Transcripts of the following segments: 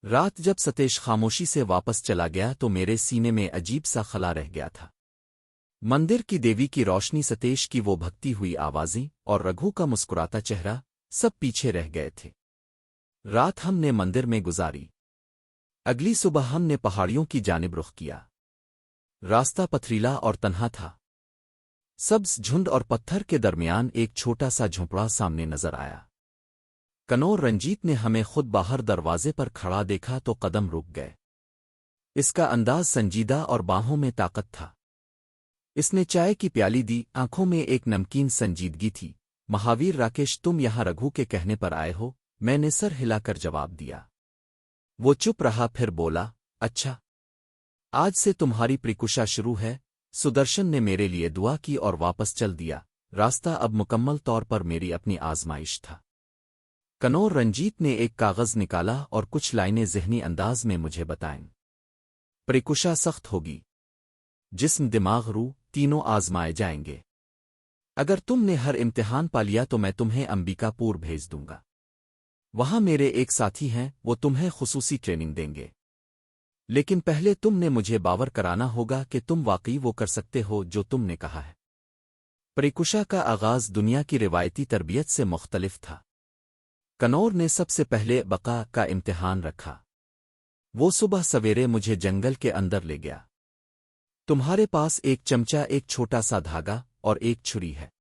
रात जब सतेश खामोशी से वापस चला गया तो मेरे सीने में अजीब सा खला रह गया था। मंदिर की देवी की रोशनी, सतेश की वो भगती हुई आवाजें और रघु का मुस्कुराता चेहरा सब पीछे रह गए थे। रात हमने मंदिर में गुजारी। अगली सुबह हमने पहाड़ियों की जानिब रुख किया। रास्ता पथरीला और तन्हा था। सब्ज झुंड और पत्थर के दरमियान एक छोटा सा झोंपड़ा सामने नजर आया। कनौर रंजीत ने हमें खुद बाहर दरवाजे पर खड़ा देखा तो कदम रुक गए। इसका अंदाज संजीदा और बाहों में ताकत था। इसने चाय की प्याली दी, आंखों में एक नमकीन संजीदगी थी। महावीर राकेश, तुम यहां रघु के कहने पर आए हो? मैंने सर हिलाकर जवाब दिया। वो चुप रहा, फिर बोला, अच्छा, आज से तुम्हारी प्रकुशा शुरू है। सुदर्शन ने मेरे लिए दुआ की और वापस चल दिया। रास्ता अब मुकम्मल तौर पर मेरी अपनी आजमाइश था। कनौर रंजीत ने एक कागज निकाला और कुछ लाइनें ज़हनी अंदाज में मुझे बताएं। प्रकुशा सख्त होगी। जिस्म, दिमाग, रूह तीनों आजमाए जाएंगे। अगर तुमने हर इम्तिहान पा लिया तो मैं तुम्हें अंबिकापुर भेज दूंगा। वहां मेरे एक साथी हैं, वो तुम्हें खुसूसी ट्रेनिंग देंगे। लेकिन पहले तुमने मुझे बावर कराना होगा कि तुम वाकई वो कर सकते हो जो तुमने कहा है। प्रकुशा का आगाज दुनिया की रिवायती तरबियत से मुख्तलिफ था। कनौर ने सबसे पहले बका का इम्तिहान रखा। वो सुबह सवेरे मुझे जंगल के अंदर ले गया। तुम्हारे पास एक चमचा, एक छोटा सा धागा और एक छुरी है।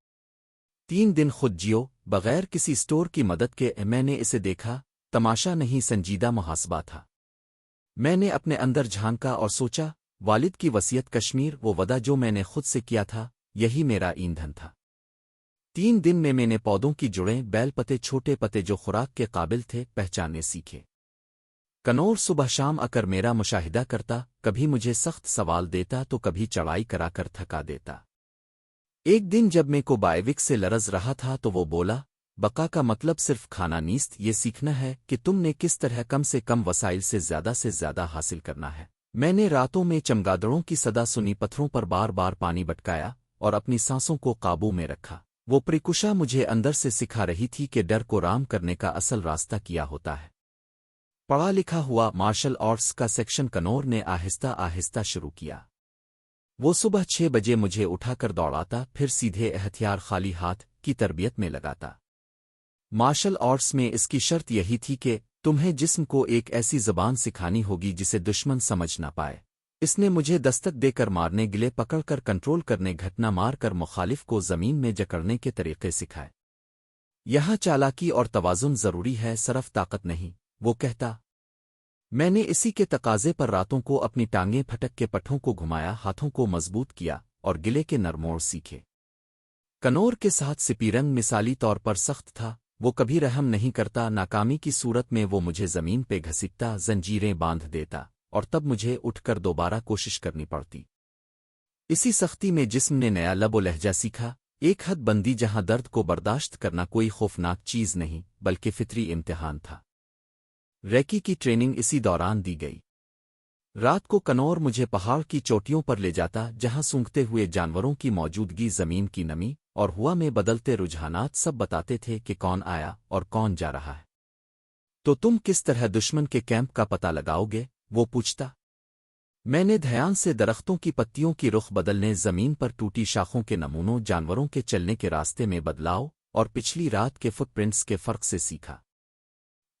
3 दिन खुद जियो, बगैर किसी स्टोर की मदद के। मैंने इसे देखा, तमाशा नहीं, संजीदा मुहासबा था। मैंने अपने अंदर झांका और सोचा, वालिद की वसीयत, कश्मीर, वो वदा जो मैंने खुद से किया था, यही मेरा ईंधन था। 3 दिन में मैंने पौधों की जुड़ें, बैल पत्ते, छोटे पत्ते जो खुराक के काबिल थे, पहचानने सीखे। कनौर सुबह शाम आकर मेरा मुशाहिदा करता, कभी मुझे सख्त सवाल देता तो कभी चढ़ाई कराकर थका देता। एक दिन जब मैं को बायविक से लरज रहा था तो वो बोला, बका का मतलब सिर्फ खाना नीस्त, ये सीखना है कि तुमने किस तरह कम से कम वसाइल से ज्यादा हासिल करना है। मैंने रातों में चमगादड़ों की सदा सुनी, पत्थरों पर बार बार पानी बटकाया और अपनी सांसों को काबू में रखा। वो प्रकुशा मुझे अंदर से सिखा रही थी कि डर को राम करने का असल रास्ता किया होता है। पढ़ा लिखा हुआ मार्शल आर्ट्स का सेक्शन कनौर ने आहिस्ता आहिस्ता शुरू किया। वो सुबह 6 बजे मुझे उठाकर दौड़ाता, फिर सीधे हथियार खाली हाथ की तरबियत में लगाता। मार्शल आर्ट्स में इसकी शर्त यही थी कि तुम्हें जिस्म को एक ऐसी जबान सिखानी होगी जिसे दुश्मन समझ ना पाए। इसने मुझे दस्तक देकर मारने, गिले पकड़कर कंट्रोल करने, घटना मार कर मुखालिफ को जमीन में जकड़ने के तरीके सिखाए। यहां चालाकी और तवाजुन जरूरी है, सिर्फ ताकत नहीं, वो कहता। मैंने इसी के तकाजे पर रातों को अपनी टांगें फटक के पट्ठों को घुमाया, हाथों को मजबूत किया और गिले के नरमोड़ सीखे। कनौर के साथ सिपीरंग मिसाली तौर पर सख्त था। वो कभी रहम नहीं करता। नाकामी की सूरत में वो मुझे जमीन पे घसीटता, जंजीरें बांध देता और तब मुझे उठकर दोबारा कोशिश करनी पड़ती। इसी सख्ती में जिस्म ने नया लब व लहजा सीखा, एक हद बंदी जहां दर्द को बर्दाश्त करना कोई खौफनाक चीज नहीं बल्कि फितरी इम्तिहान था। रैकी की ट्रेनिंग इसी दौरान दी गई। रात को कनौर मुझे पहाड़ की चोटियों पर ले जाता जहां सूंघते हुए जानवरों की मौजूदगी, जमीन की नमी और हवा में बदलते रुझानात सब बताते थे कि कौन आया और कौन जा रहा है। तो तुम किस तरह दुश्मन के कैंप का पता लगाओगे? वो पूछता। मैंने ध्यान से दरख्तों की पत्तियों की रुख बदलने, जमीन पर टूटी शाखों के नमूनों, जानवरों के चलने के रास्ते में बदलाव और पिछली रात के फुटप्रिंट्स के फर्क से सीखा।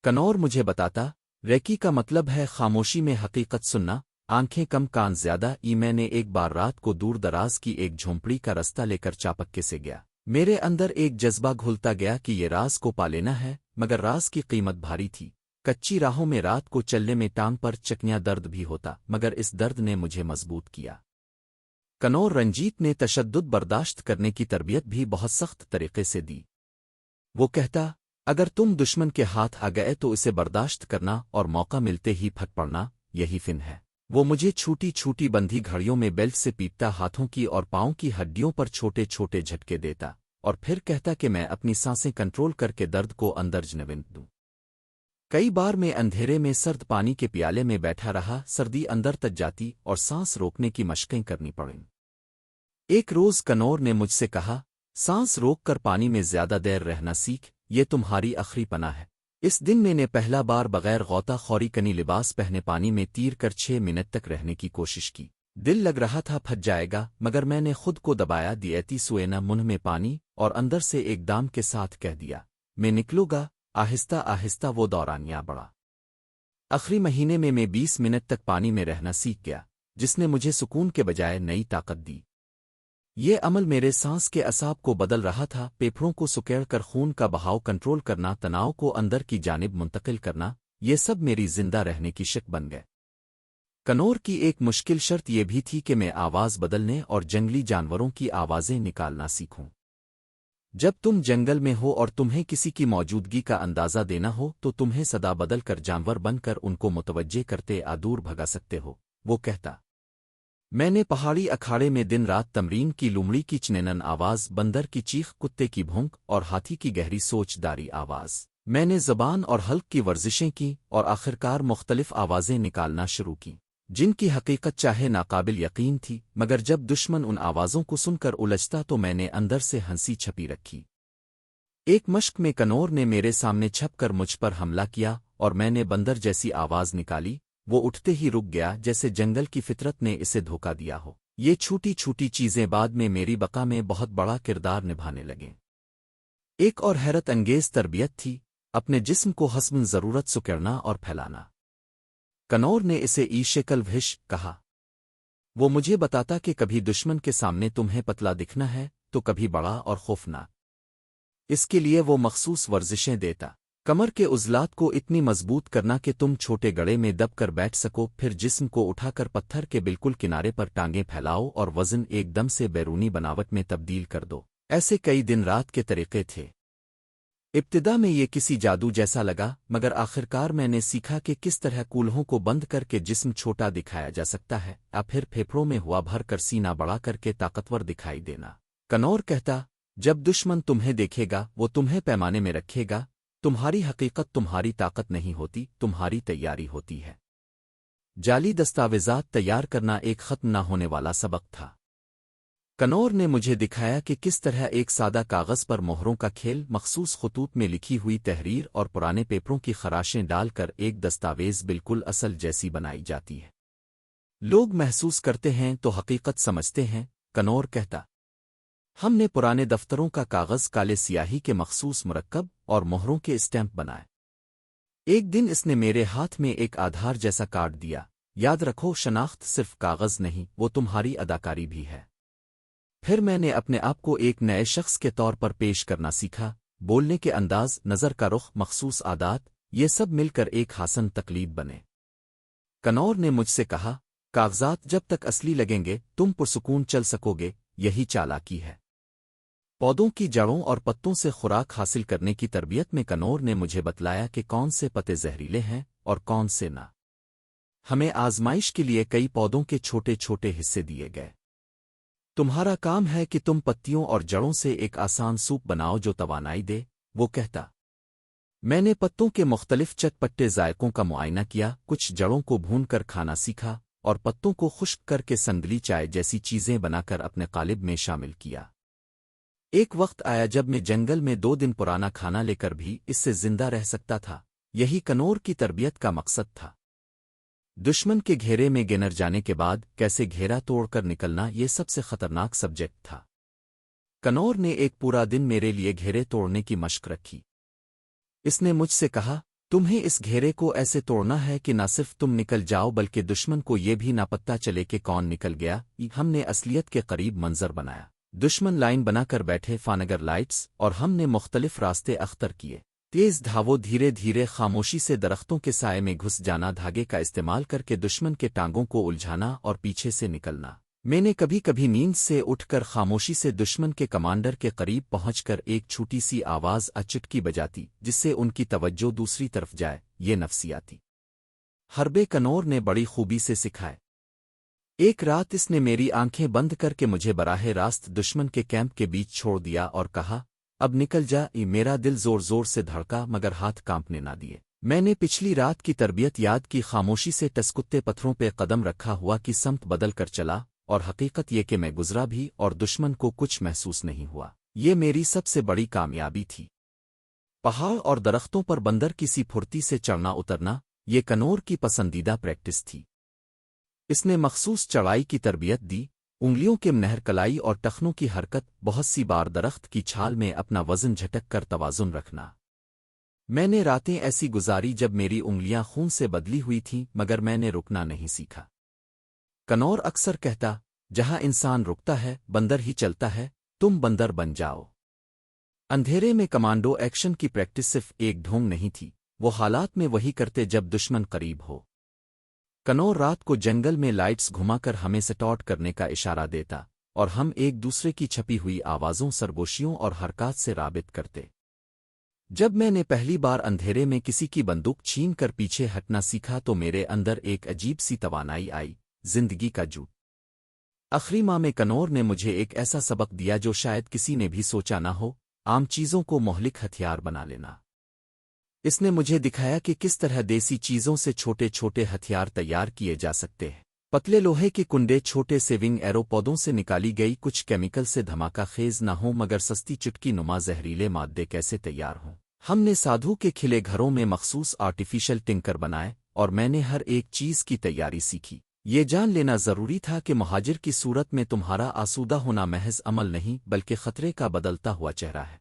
कनौर मुझे बताता, रेकी का मतलब है खामोशी में हकीकत सुनना, आंखें कम कान ज्यादा। मैंने एक बार रात को दूर दराज की एक झोंपड़ी का रास्ता लेकर चापक्के से गया। मेरे अंदर एक जज्बा घुलता गया कि ये राज को पा लेना है, मगर राज की कीमत भारी थी। कच्ची राहों में रात को चलने में टांग पर चकनियां दर्द भी होता, मगर इस दर्द ने मुझे मजबूत किया। कनौर रंजीत ने तशद्दुद बर्दाश्त करने की तरबियत भी बहुत सख्त तरीके से दी। वो कहता, अगर तुम दुश्मन के हाथ आ गए तो इसे बर्दाश्त करना और मौका मिलते ही फट पड़ना, यही फिन है। वो मुझे छोटी छोटी बंधी घड़ियों में बेल्ट से पीटता, हाथों की और पाँव की हड्डियों पर छोटे छोटे झटके देता और फिर कहता कि मैं अपनी सांसें कंट्रोल करके दर्द को अंदर जनविन दूं। कई बार मैं अंधेरे में सर्द पानी के प्याले में बैठा रहा, सर्दी अंदर तक जाती और सांस रोकने की मशकें करनी पड़ीं। एक रोज कनौर ने मुझसे कहा, सांस रोक कर पानी में ज्यादा देर रहना सीख, ये तुम्हारी आखिरी पनाह है। इस दिन मैंने पहला बार बगैर गौता खौरी कनी लिबास पहने पानी में तीर कर 6 मिनट तक रहने की कोशिश की। दिल लग रहा था फट जाएगा, मगर मैंने खुद को दबाया, दियती सुएना मुंह में पानी, और अंदर से एक दाम के साथ कह दिया, मैं निकलूंगा। आहिस्ता आहिस्ता वो दौरानिया बढ़ा। आखिरी महीने में मैं 20 मिनट तक पानी में रहना सीख गया, जिसने मुझे सुकून के बजाय नई ताकत दी। ये अमल मेरे सांस के असाब को बदल रहा था, फेफड़ों को सुकेड़कर खून का बहाव कंट्रोल करना, तनाव को अंदर की जानिब मुंतकिल करना, ये सब मेरी जिंदा रहने की शक बन गए। कनौर की एक मुश्किल शर्त यह भी थी कि मैं आवाज़ बदलने और जंगली जानवरों की आवाज़ें निकालना सीखूं। जब तुम जंगल में हो और तुम्हें किसी की मौजूदगी का अंदाज़ा देना हो तो तुम्हें सदा बदल कर जानवर बनकर उनको मुतवज्जे करते दूर भगा सकते हो, वो कहता। मैंने पहाड़ी अखाड़े में दिन रात तमरीन की, लुमड़ी की चनेनन आवाज़, बंदर की चीख, कुत्ते की भौंक और हाथी की गहरी सोचदारी आवाज़। मैंने ज़बान और हल्क की वर्जिशें की और आखिरकार मुख्तलिफ आवाज़ें निकालना शुरू की, जिनकी हकीकत चाहे नाकाबिल यकीन थी, मगर जब दुश्मन उन आवाज़ों को सुनकर उलझता तो मैंने अंदर से हंसी छपी रखी। एक मश्क में कनौर ने मेरे सामने छपकर मुझ पर हमला किया और मैंने बंदर जैसी आवाज़ निकाली। वो उठते ही रुक गया, जैसे जंगल की फितरत ने इसे धोखा दिया हो। ये छोटी छोटी चीज़ें बाद में मेरी बका में बहुत बड़ा किरदार निभाने लगें। एक और हैरत अंगेज़ तरबियत थी, अपने जिस्म को हस्बन ज़रूरत सुकेड़ना और फैलाना। कनौर ने इसे ईशेकल विश कहा। वो मुझे बताता कि कभी दुश्मन के सामने तुम्हें पतला दिखना है तो कभी बड़ा और खौफनाक। इसके लिए वो मखसूस वर्जिशें देता। कमर के उज़लात को इतनी मजबूत करना कि तुम छोटे गड़े में दब कर बैठ सको, फिर जिस्म को उठाकर पत्थर के बिल्कुल किनारे पर टांगें फैलाओ और वज़न एकदम से बैरूनी बनावट में तब्दील कर दो। ऐसे कई दिन रात के तरीक़े थे। इब्तिदा में ये किसी जादू जैसा लगा, मगर आखिरकार मैंने सीखा कि किस तरह कूल्हों को बंद करके जिस्म छोटा दिखाया जा सकता है, या फिर फेफड़ों में हुआ भर कर सीना बढ़ा करके ताकतवर दिखाई देना। कनौर कहता, जब दुश्मन तुम्हें देखेगा वो तुम्हें पैमाने में रखेगा। तुम्हारी हकीकत तुम्हारी ताकत नहीं होती, तुम्हारी तैयारी होती है। जाली दस्तावेज़ात तैयार करना एक ख़त्म न होने वाला सबक था। कनौर ने मुझे दिखाया कि किस तरह एक सादा कागज़ पर मोहरों का खेल, मखसूस खतूत में लिखी हुई तहरीर और पुराने पेपरों की खराशें डालकर एक दस्तावेज़ बिल्कुल असल जैसी बनाई जाती है। लोग महसूस करते हैं तो हकीकत समझते हैं, कनौर कहता। हमने पुराने दफ्तरों का कागज़ काले स्याही के मखसूस मुरक्कब और मोहरों के स्टैंप बनाए। एक दिन इसने मेरे हाथ में एक आधार जैसा कार्ड दिया। याद रखो, शनाख्त सिर्फ कागज़ नहीं, वो तुम्हारी अदाकारी भी है। फिर मैंने अपने आप को एक नए शख्स के तौर पर पेश करना सीखा। बोलने के अंदाज, नज़र का रुख, मखसूस आदात, ये सब मिलकर एक हासन तकलीद बने। कनौर ने मुझसे कहा, कागज़ात जब तक असली लगेंगे तुम पुरसुकून चल सकोगे, यही चालाकी है। पौधों की जड़ों और पत्तों से खुराक हासिल करने की तरबियत में कनौर ने मुझे बतलाया कि कौन से पत्ते जहरीले हैं और कौन से ना। हमें आजमाइश के लिए कई पौधों के छोटे छोटे हिस्से दिए गए। तुम्हारा काम है कि तुम पत्तियों और जड़ों से एक आसान सूप बनाओ जो तवानाई दे, वो कहता। मैंने पत्तों के मुख्तलिफ चटपटे जायकों का मुआयना किया, कुछ जड़ों को भून कर खाना सीखा और पत्तों को खुश्क करके संदली चाय जैसी चीज़ें बनाकर अपने कालिब में शामिल किया। एक वक्त आया जब मैं जंगल में 2 दिन पुराना खाना लेकर भी इससे जिंदा रह सकता था। यही कनौर की तरबियत का मकसद था। दुश्मन के घेरे में गिनर जाने के बाद कैसे घेरा तोड़कर निकलना, ये सबसे खतरनाक सब्जेक्ट था। कनौर ने एक पूरा दिन मेरे लिए घेरे तोड़ने की मशक रखी। इसने मुझसे कहा, तुम्हें इस घेरे को ऐसे तोड़ना है कि न सिर्फ तुम निकल जाओ बल्कि दुश्मन को ये भी ना पता चले कि कौन निकल गया। हमने असलियत के करीब मंजर बनाया। दुश्मन लाइन बनाकर बैठे, फानगर लाइट्स, और हमने मुख्तलिफ रास्ते अख्तर किए। तेज धावो, धीरे धीरे खामोशी से दरख्तों के साए में घुस जाना, धागे का इस्तेमाल करके दुश्मन के टांगों को उलझाना और पीछे से निकलना। मैंने कभी कभी नींद से उठकर खामोशी से दुश्मन के कमांडर के करीब पहुंचकर एक छोटी सी आवाज़ चुटकी बजाती, जिससे उनकी तवज्जो दूसरी तरफ जाए। ये नफ्सियाती हरबे कनौर ने बड़ी खूबी से सिखाए। एक रात इसने मेरी आंखें बंद करके मुझे बराहे रास्त दुश्मन के कैंप के बीच छोड़ दिया और कहा, अब निकल जा। मेरा दिल जोर जोर से धड़का मगर हाथ कांपने ना दिए। मैंने पिछली रात की तरबियत याद की, खामोशी से टसकुत्ते पत्थरों पे कदम रखा हुआ कि समत बदल कर चला, और हकीकत ये कि मैं गुजरा भी और दुश्मन को कुछ महसूस नहीं हुआ। ये मेरी सबसे बड़ी कामयाबी थी। पहाड़ और दरख्तों पर बंदर किसी फुर्ती से चढ़ना उतरना ये कनौर की पसंदीदा प्रैक्टिस थी। इसने मखसूस चढ़ाई की तरबियत दी, उंगलियों के नहर कलाई और टखनों की हरकत, बहुत सी बार दरख्त की छाल में अपना वजन झटक कर तवाजुन रखना। मैंने रातें ऐसी गुजारी जब मेरी उंगलियां खून से बदली हुई थीं, मगर मैंने रुकना नहीं सीखा। कनौर अक्सर कहता, जहां इंसान रुकता है बंदर ही चलता है, तुम बंदर बन जाओ। अंधेरे में कमांडो एक्शन की प्रैक्टिस सिर्फ एक ढोंग नहीं थी, वो हालात में वही करते जब दुश्मन करीब हो। कनौर रात को जंगल में लाइट्स घुमाकर हमें स्टॉट करने का इशारा देता और हम एक दूसरे की छपी हुई आवाज़ों, सरगोशियों और हरकत से राबित करते। जब मैंने पहली बार अंधेरे में किसी की बंदूक छीन कर पीछे हटना सीखा तो मेरे अंदर एक अजीब सी तवानाई आई, जिंदगी का जूत। आखिरी माह में कनौर ने मुझे एक ऐसा सबक दिया जो शायद किसी ने भी सोचा ना हो, आम चीज़ों को मोहलिक हथियार बना लेना। इसने मुझे दिखाया कि किस तरह देसी चीज़ों से छोटे छोटे हथियार तैयार किए जा सकते हैं। पतले लोहे के कुंडे, छोटे सेविंग एरो, पौधों से निकाली गई कुछ केमिकल से धमाका खेज ना हो मगर सस्ती चुटकी नुमा जहरीले मादे कैसे तैयार हों। हमने साधु के खिले घरों में मखसूस आर्टिफिशियल टिंकर बनाए और मैंने हर एक चीज़ की तैयारी सीखी। ये जान लेना ज़रूरी था कि मुहाजिर की सूरत में तुम्हारा आसूदा होना महज अमल नहीं बल्कि खतरे का बदलता हुआ चेहरा है।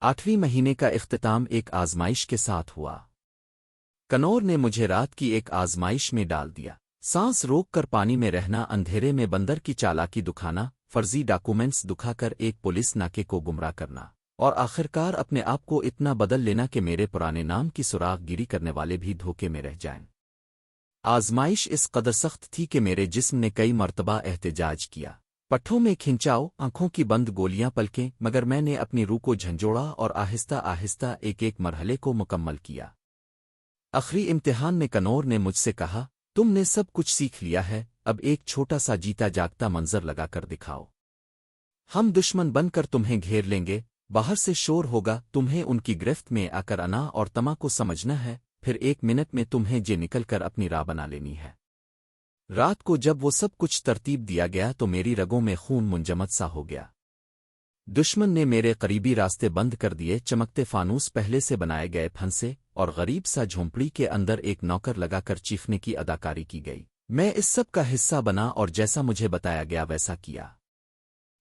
8वें महीने का इख्तिताम एक आजमाइश के साथ हुआ। कनौर ने मुझे रात की एक आजमाइश में डाल दिया। सांस रोक कर पानी में रहना, अंधेरे में बंदर की चालाकी दिखाना, फर्जी डॉक्यूमेंट्स दिखाकर एक पुलिस नाके को गुमराह करना और आखिरकार अपने आप को इतना बदल लेना कि मेरे पुराने नाम की सुराग गिरी करने वाले भी धोखे में रह जाएं। आजमाइश इस कदर सख्त थी कि मेरे जिस्म ने कई मर्तबा एहतजाज किया। पट्ठों में खिंचाव, आंखों की बंद गोलियां, पलकें, मगर मैंने अपनी रूह को झंझोड़ा और आहिस्ता आहिस्ता एक एक मरहले को मुकम्मल किया। आखिरी इम्तिहान में कनौर ने मुझसे कहा, तुमने सब कुछ सीख लिया है, अब एक छोटा सा जीता जागता मंजर लगाकर दिखाओ। हम दुश्मन बनकर तुम्हें घेर लेंगे, बाहर से शोर होगा, तुम्हें उनकी गिरफ्त में आकर अना और तमा को समझना है, फिर 1 मिनट में तुम्हें जे निकल कर अपनी राह बना लेनी है। रात को जब वो सब कुछ तरतीब दिया गया तो मेरी रगों में खून मुंजमद सा हो गया। दुश्मन ने मेरे करीबी रास्ते बंद कर दिए, चमकते फानूस पहले से बनाए गए फंसे और गरीब सा झोंपड़ी के अंदर एक नौकर लगाकर चीखने की अदाकारी की गई। मैं इस सब का हिस्सा बना और जैसा मुझे बताया गया वैसा किया।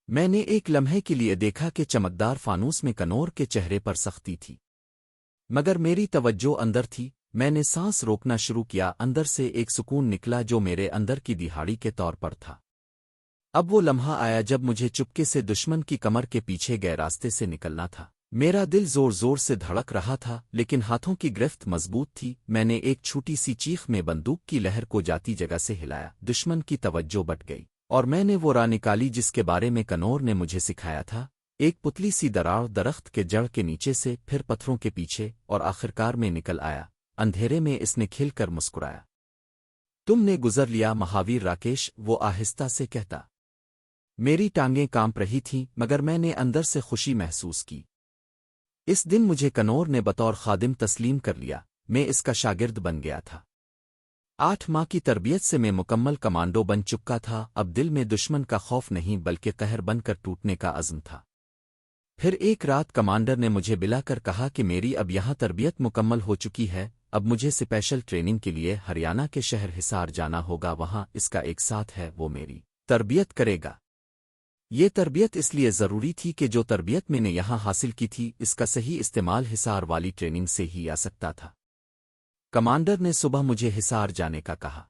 मैंने एक लम्हे के लिए देखा कि चमकदार फानूस में कनौर के चेहरे पर सख्ती थी, मगर मेरी तवज्जो अंदर थी। मैंने सांस रोकना शुरू किया, अंदर से एक सुकून निकला जो मेरे अंदर की दिहाड़ी के तौर पर था। अब वो लम्हा आया जब मुझे चुपके से दुश्मन की कमर के पीछे गए रास्ते से निकलना था। मेरा दिल जोर जोर से धड़क रहा था, लेकिन हाथों की गिरफ्त मजबूत थी। मैंने एक छोटी सी चीख में बंदूक की लहर को जाती जगह से हिलाया। दुश्मन की तवज्जो बट गई और मैंने वो राह निकाली जिसके बारे में कनौर ने मुझे सिखाया था। एक पुतली सी दरार, दरख्त के जड़ के नीचे से, फिर पत्थरों के पीछे और आखिरकार में निकल आया। अंधेरे में इसने खिलकर मुस्कुराया। तुमने गुजर लिया महावीर राकेश, वो आहिस्ता से कहता। मेरी टांगें कांप रही थीं, मगर मैंने अंदर से खुशी महसूस की। इस दिन मुझे कनौर ने बतौर खादिम तस्लीम कर लिया, मैं इसका शागिर्द बन गया था। 8 माह की तरबियत से मैं मुकम्मल कमांडो बन चुका था। अब दिल में दुश्मन का खौफ नहीं बल्कि कहर बनकर टूटने का अज़्म था। फिर एक रात कमांडर ने मुझे बुलाकर कहा कि मेरी अब यहाँ तरबियत मुकम्मल हो चुकी है, अब मुझे स्पेशल ट्रेनिंग के लिए हरियाणा के शहर हिसार जाना होगा। वहाँ इसका एक साथ है, वो मेरी तरबियत करेगा। ये तरबियत इसलिए ज़रूरी थी कि जो तरबियत मैंने यहाँ हासिल की थी इसका सही इस्तेमाल हिसार वाली ट्रेनिंग से ही आ सकता था। कमांडर ने सुबह मुझे हिसार जाने का कहा।